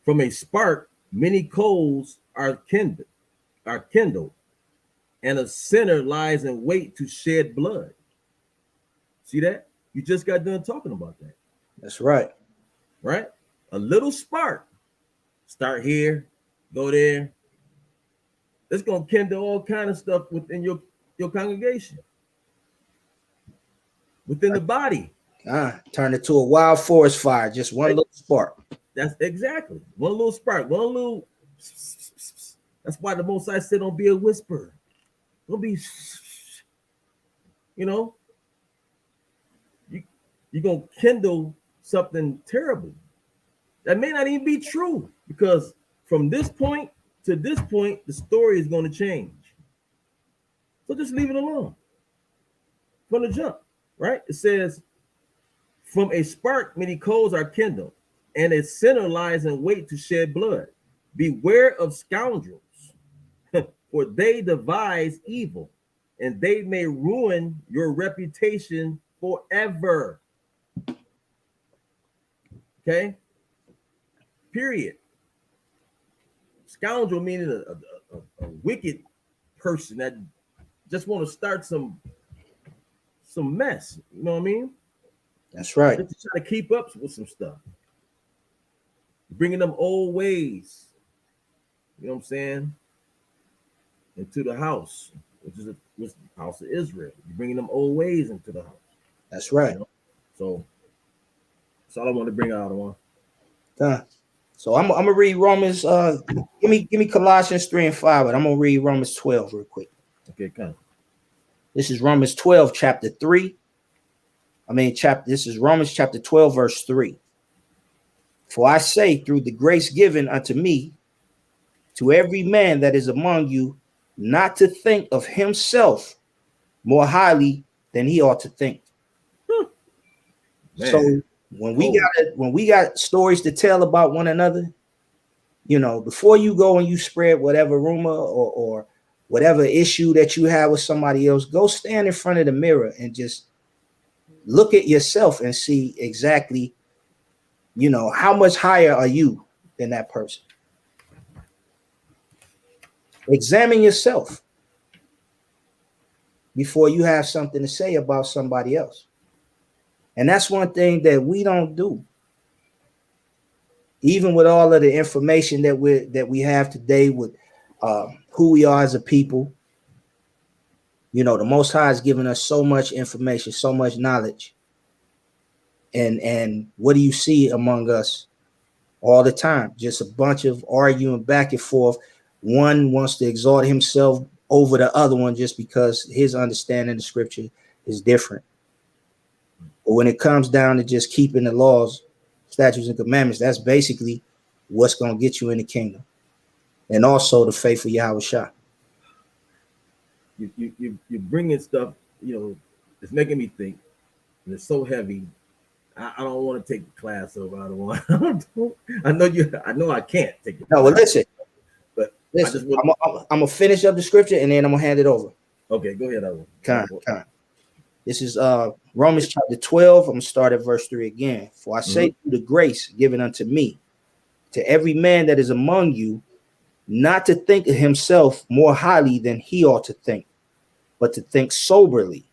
from a spark, many coals are kindled, are kindled, and a sinner lies in wait to shed blood. See that? You just got done talking about that. That's right. Right? A little spark. Start here, go there. It's gonna kindle all kind of stuff within your congregation, within the body. Turn it to a wild forest fire, just one little spark. That's exactly one little spark, one little. That's why the Most High said, "Don't be a whisper. Don't be." You know, you're gonna kindle something terrible that may not even be true, because from this point to this point, the story is going to change. So just leave it alone from the jump, right? It says, "From a spark, many coals are kindled, and a sinner lies in wait to shed blood. Beware of scoundrels, for they devise evil, and they may ruin your reputation forever." Okay? Period. Scoundrel meaning a wicked person that just want to start some mess. You know what I mean? That's right. Just to try to keep up with some stuff. Bringing them old ways, you know what I'm saying, into the house, which is the house of Israel. You're bringing them old ways into the house. That's right. You know? So that's all I want to bring out on. So I'm gonna read Romans. Give me Colossians 3 and 5, but I'm gonna read Romans 12 real quick. Okay, kind of. This is Romans 12, chapter 3. This is Romans chapter 12, verse 3. For I say, through the grace given unto me, to every man that is among you, not to think of himself more highly than he ought to think. So when we got stories to tell about one another, you know, before you go and you spread whatever rumor or whatever issue that you have with somebody else, go stand in front of the mirror and just look at yourself and see exactly, you know, how much higher are you than that person. Examine yourself before you have something to say about somebody else. And that's one thing that we don't do. Even with all of the information that we have today with who we are as a people, you know, the Most High has given us so much information, so much knowledge. And what do you see among us all the time? Just a bunch of arguing back and forth. One wants to exalt himself over the other one just because his understanding of the scripture is different. But when it comes down to just keeping the laws, statutes, and commandments, that's basically what's going to get you in the kingdom. And also the faith of Yahweh Shah. You're bringing stuff, you know, it's making me think, and it's so heavy. I don't want to take the class over. I don't want. I know I can't take it. No, well, listen. But listen, I'm gonna finish up the scripture and then I'm gonna hand it over. Okay, go ahead. Kind. This is Romans chapter 12. I'm gonna start at verse 3 again. For I say through the grace given unto me, to every man that is among you, not to think of himself more highly than he ought to think, but to think soberly,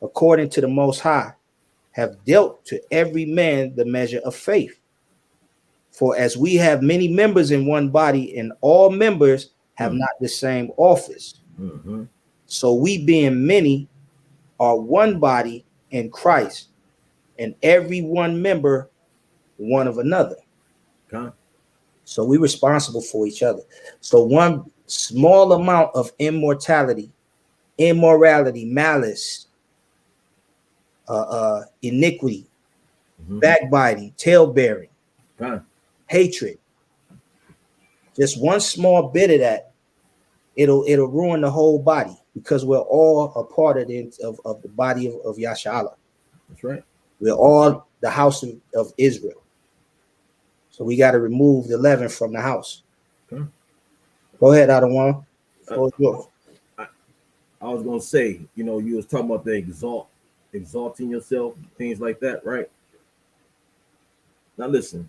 according to the Most High, have dealt to every man the measure of faith. For as we have many members in one body, and all members have not the same office, so we being many are one body in Christ, and every one member one of another. So we're responsible for each other. So one small amount of immorality, malice, iniquity, backbiting, tail-bearing, hatred. Just one small bit of that, it'll ruin the whole body, because we're all a part of the body of Yashala. That's right. We're all the house of Israel. So we got to remove the leaven from the house. Go ahead, Adawan. I was gonna say, you know, you was talking about the exalting yourself, things like that, right? Now listen,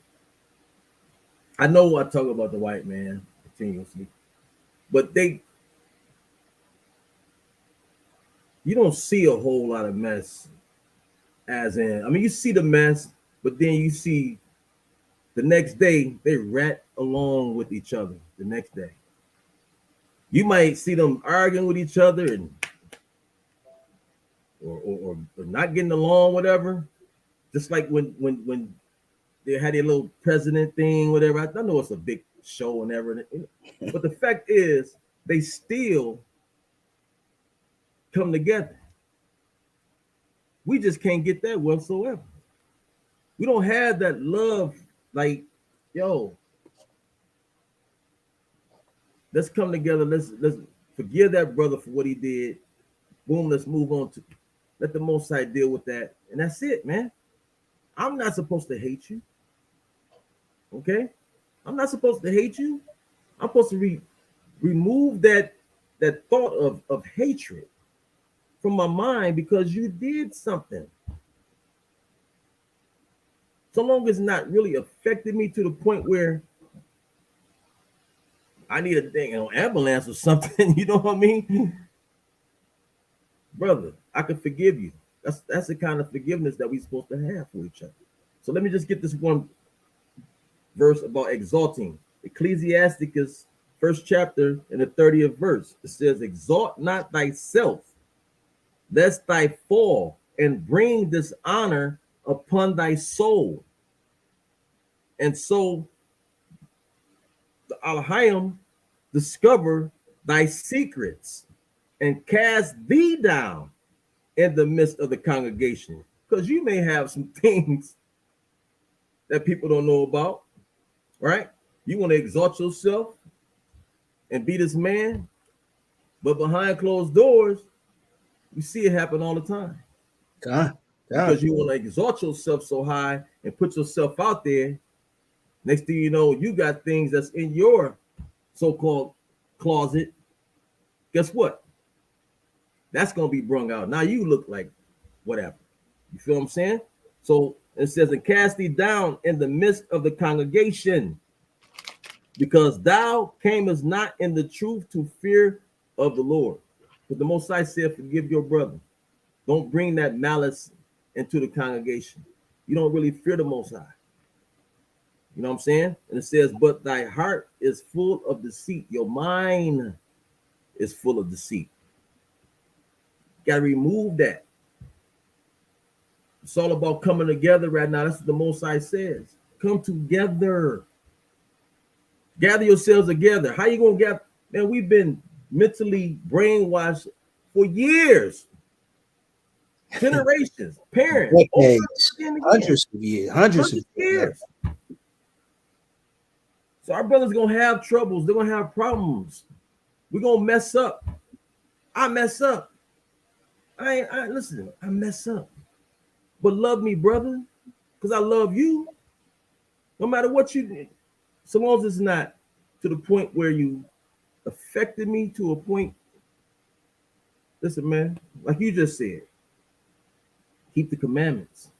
I know I talk about the white man continuously, But you don't see a whole lot of mess, as in, I mean, you see the mess, but then you see the next day they rat along with each other. The next day, you might see them arguing with each other and or not getting along, whatever. Just like when they had their little president thing, whatever. I know it's a big show and everything, but the fact is they still come together. We just can't get that whatsoever. We don't have that love. Like, yo, let's come together. Let's forgive that brother for what he did. Boom, let's move on to let the Most High deal with that. And that's it, man. I'm not supposed to hate you. Okay? I'm not supposed to hate you. I'm supposed to remove that thought of hatred from my mind because you did something. So long as it's not really affected me to the point where I need a dang ambulance or something, you know what I mean? Brother, I can forgive you. That's the kind of forgiveness that we're supposed to have for each other. So let me just get this one verse about exalting. Ecclesiasticus, 1st chapter, in the 30th verse. It says, exalt not thyself, lest thy fall, and bring dishonor upon thy soul. And so the Alhaim discover thy secrets and cast thee down in the midst of the congregation. Because you may have some things that people don't know about, right? You want to exalt yourself and be this man, but behind closed doors, you see it happen all the time. God. Because you want to exalt yourself so high and put yourself out there. Next thing you know, you got things that's in your so-called closet. Guess what? That's going to be brung out. Now you look like whatever. You feel what I'm saying? So it says, and cast thee down in the midst of the congregation, because thou camest not in the truth to fear of the Lord. But the Most High said, forgive your brother. Don't bring that malice into the congregation. You don't really fear the Most High. You know what I'm saying? And it says, but thy heart is full of deceit. Your mind is full of deceit. You got to remove that. It's all about coming together right now. That's what the Most High says. Come together. Gather yourselves together. How you going to gather? Man, we've been mentally brainwashed for years. Generations. Parents. Decades. Hundreds of years. Hundreds of years. So our brothers going to have troubles. They're going to have problems. We're going to mess up. I mess up. Listen, I mess up. But love me, brother, because I love you. No matter what you did, so long as it's not to the point where you affected me to a point. Listen, man, like you just said, keep the commandments.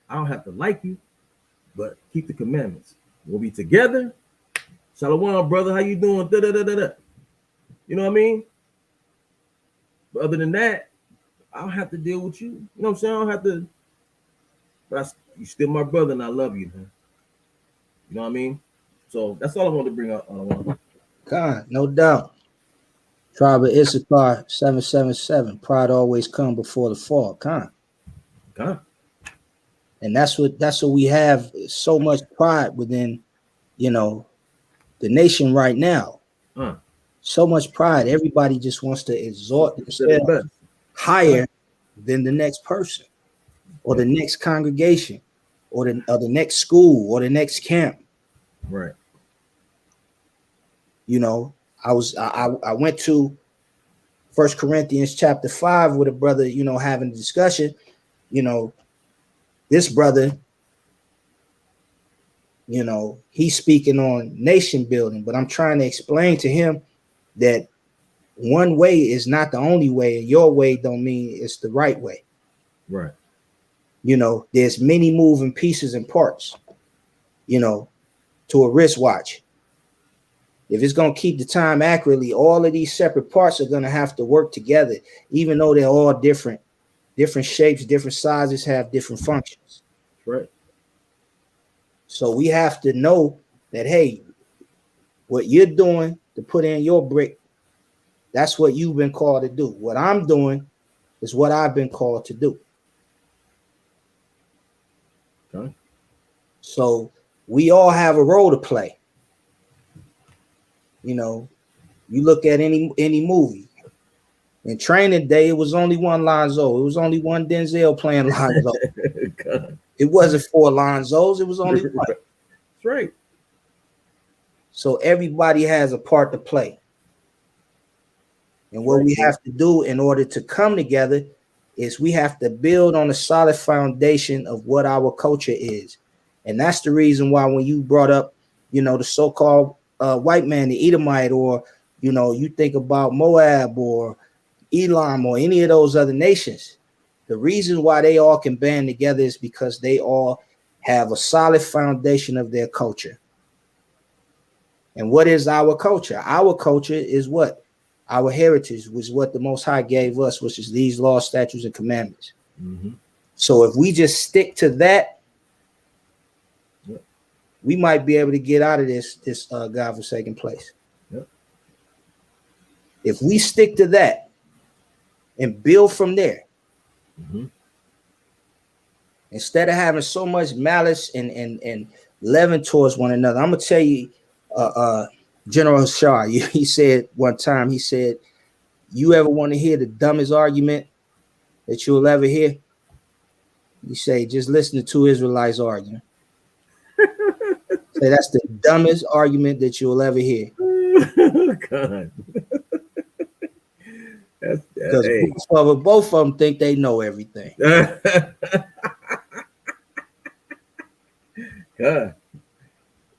I don't have to like you, but keep the commandments. We'll be together. Shalom, brother. How you doing? Da-da-da-da-da. You know what I mean? But other than that, I don't have to deal with you. You know what I'm saying? I don't have to. But you're still my brother, and I love you, man. You know what I mean? So that's all I want to bring up. God, no doubt. Tribe of Issachar 777. Pride always come before the fall. God. And that's what we have. So much pride within, the nation right now. So much pride. Everybody just wants to exalt themselves higher than the next person, or the next congregation, or the next school, or the next camp. Right. I went to 1 Corinthians chapter 5 with a brother, having a discussion. This brother, he's speaking on nation building, but I'm trying to explain to him that one way is not the only way. Your way don't mean it's the right way. Right. There's many moving pieces and parts, to a wristwatch. If it's going to keep the time accurately, all of these separate parts are going to have to work together, even though they're all different shapes, different sizes, have different functions. Right. So we have to know that, hey, what you're doing to put in your brick, that's what you've been called to do. What I'm doing is what I've been called to do. Okay. So we all have a role to play. You know, you look at any movie. In Training Day, it was only one Lonzo. It was only one Denzel playing Lonzo. It wasn't 4 Lonzos. It was only one. That's right. So everybody has a part to play. And what we have to do in order to come together is we have to build on a solid foundation of what our culture is. And that's the reason why when you brought up, you know, the so-called white man, the Edomite, or, you know, you think about Moab or Elam or any of those other nations, the reason why they all can band together is because they all have a solid foundation of their culture. And what is our culture? Our culture is what? Our heritage was what the Most High gave us, which is these laws, statutes, and commandments. Mm-hmm. So if we just stick to that, yep, we might be able to get out of this godforsaken place. Yep. If we stick to that and build from there, mm-hmm, instead of having so much malice and leaven towards one another, I'm gonna tell you, General Shah, he said one time, he said, you ever want to hear the dumbest argument that you'll ever hear? You say, just listen to 2 Israelites arguing. Say that's the dumbest argument that you'll ever hear. God. Because both of them think they know everything. God,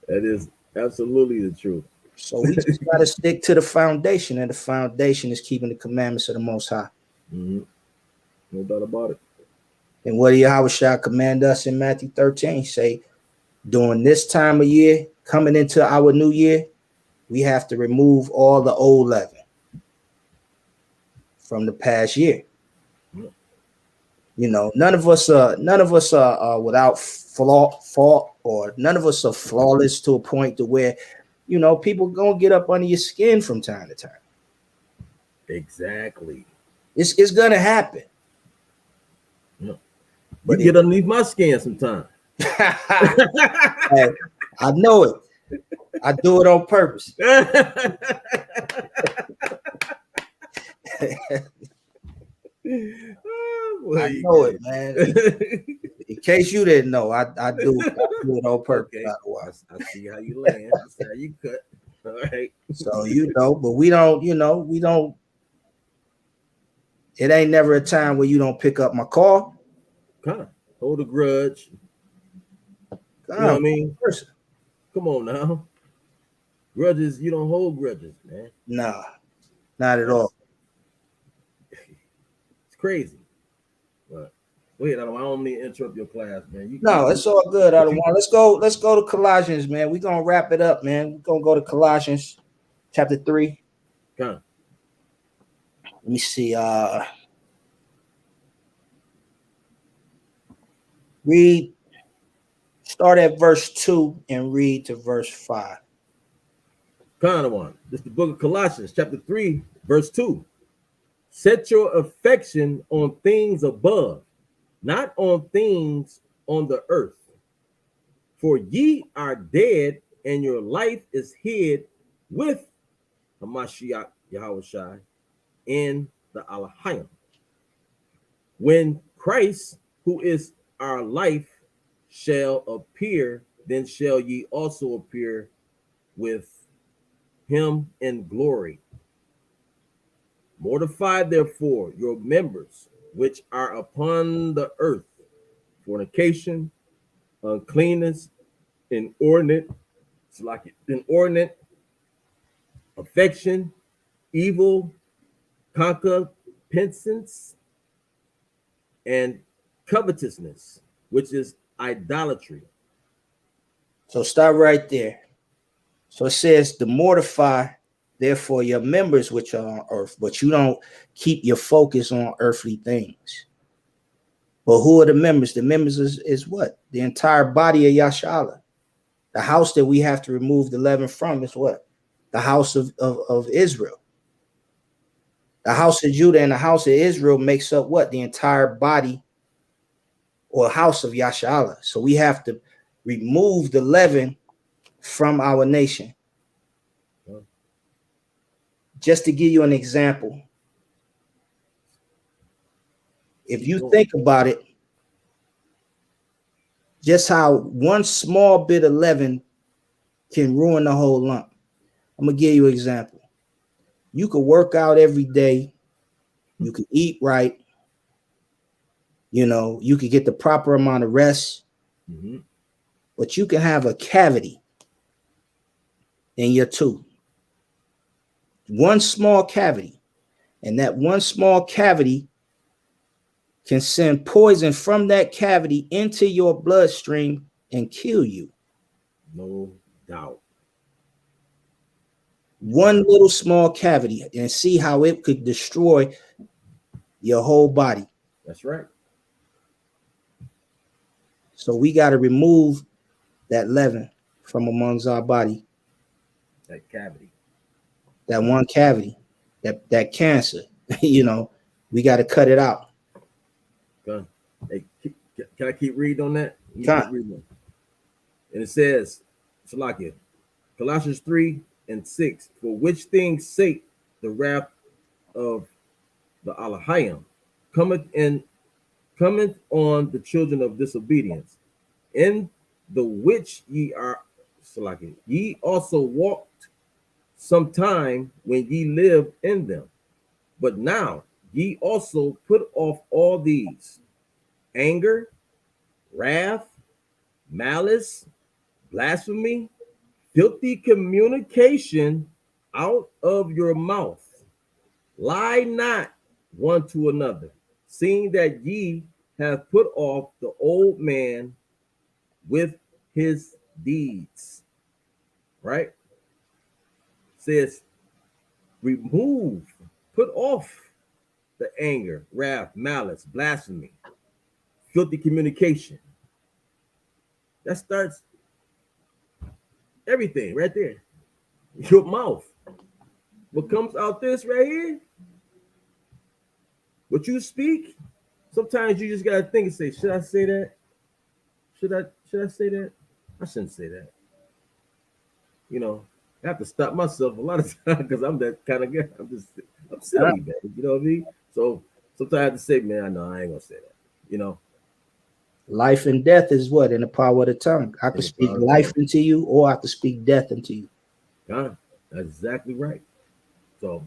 that is absolutely the truth. So we just got to stick to the foundation, and the foundation is keeping the commandments of the Most High. Mm-hmm. No doubt about it. And what Yahweh shall command us in Matthew 13, say, during this time of year, coming into our new year, we have to remove all the old leaven from the past year. You know, none of us are without fault, or none of us are flawless to a point to where, you know, people gonna get up under your skin from time to time. Exactly. It's gonna happen. Yeah. But you get underneath my skin sometimes. Hey, I know it. I do it on purpose. I know it, man. In case you didn't know, I do it on purpose. Okay. I see how you land. I see how you cut. All right. So you know, but we don't. It ain't never a time where you don't pick up my call. Kind of hold a grudge. You know what I mean? Person. Come on now. Grudges, you don't hold grudges, man. Nah, not at all. It's crazy. But wait, I don't mean to interrupt your class, man. No, it's all good. I don't want. Let's go to Colossians, man. We're gonna wrap it up, man. We're gonna go to Colossians chapter 3. Kind of. Let me see. Read. Start at verse 2 and read to verse 5. Kind of one. This is the book of Colossians, chapter 3, verse 2. Set your affection on things above, not on things on the earth. For ye are dead, and your life is hid with Hamashiach Yahushai in the Alahayim. When Christ, who is our life, shall appear, then shall ye also appear with him in glory. Mortify therefore your members which are upon the earth, fornication, uncleanness, inordinate affection, evil, concupiscence, and covetousness, which is idolatry. So stop right there. So it says to mortify, therefore, your members which are on earth, but you don't keep your focus on earthly things. But who are the members? The members is what? The entire body of Yashala. The house that we have to remove the leaven from is what? The house of Israel. The house of Judah and the house of Israel makes up what? The entire body or house of Yashala. So we have to remove the leaven from our nation. Just to give you an example, if you think about it, just how one small bit of leaven can ruin the whole lump. I'm gonna give you an example. You could work out every day, you could eat right, you could get the proper amount of rest, but you can have a cavity in your tooth. One small cavity, and that one small cavity can send poison from that cavity into your bloodstream and kill you. No doubt. One little small cavity, and see how it could destroy your whole body. That's right. So we got to remove that leaven from amongst our body. That cavity. That one cavity, that cancer, we got to cut it out. Okay. Hey, can I keep reading on that? Keep reading. And it says, Salakia, Colossians 3:6, for which things sake the wrath of the Alahayim cometh on the children of disobedience, in the which ye are, Salakia, ye also walked sometime when ye lived in them. But now ye also put off all these: anger, wrath, malice, blasphemy, filthy communication out of your mouth. Lie not one to another, seeing that ye have put off the old man with his deeds. Right? Says, remove, put off the anger, wrath, malice, blasphemy, filthy communication. That starts everything right there. Your mouth. What comes out this right here, what you speak, sometimes you just gotta think and say, should I say that? Should I say that? I shouldn't say that. I have to stop myself a lot of times because I'm that kind of guy. I'm silly, man. You know what I mean? So sometimes I have to say, man, no, I ain't gonna say that. Life and death is what? In the power of the tongue. I could speak life into you, or I could speak death into you. God, that's exactly right. So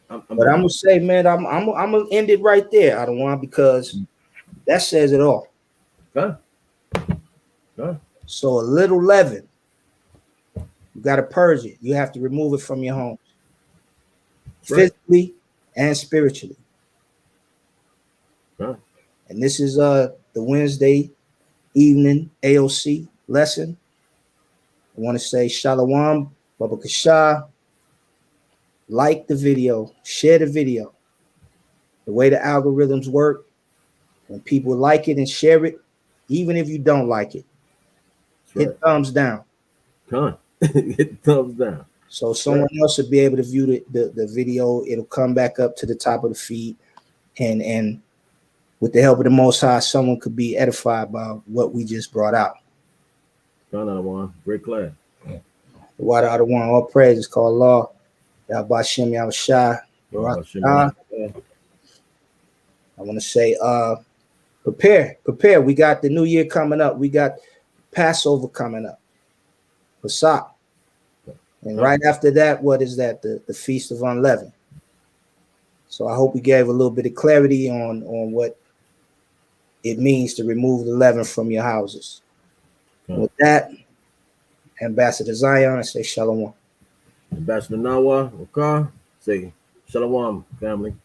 I'm gonna say, man, I'm gonna end it right there, Adawan, because that says it all. So a little leaven, you got to purge it. You have to remove it from your home, physically and spiritually. And this is the Wednesday evening AOC lesson. I want to say Shalom, Baba Kasha. Like the video, share the video. The way the algorithms work, when people like it and share it, even if you don't like it, hit thumbs down. Hit thumbs down. So someone else will be able to view the video. It'll come back up to the top of the feed, and with the help of the Most High, someone could be edified by what we just brought out. Great class. The water out of one, all praise is called law. Yabashim Yabashai. I want to say, prepare. We got the new year coming up. We got Passover coming up. Pesach. And right after that, what is that? The Feast of Unleavened. So I hope we gave a little bit of clarity on what it means to remove the leaven from your houses. With that, Ambassador Zion, I say shalom. Ambassador Nawa, say shalom, family.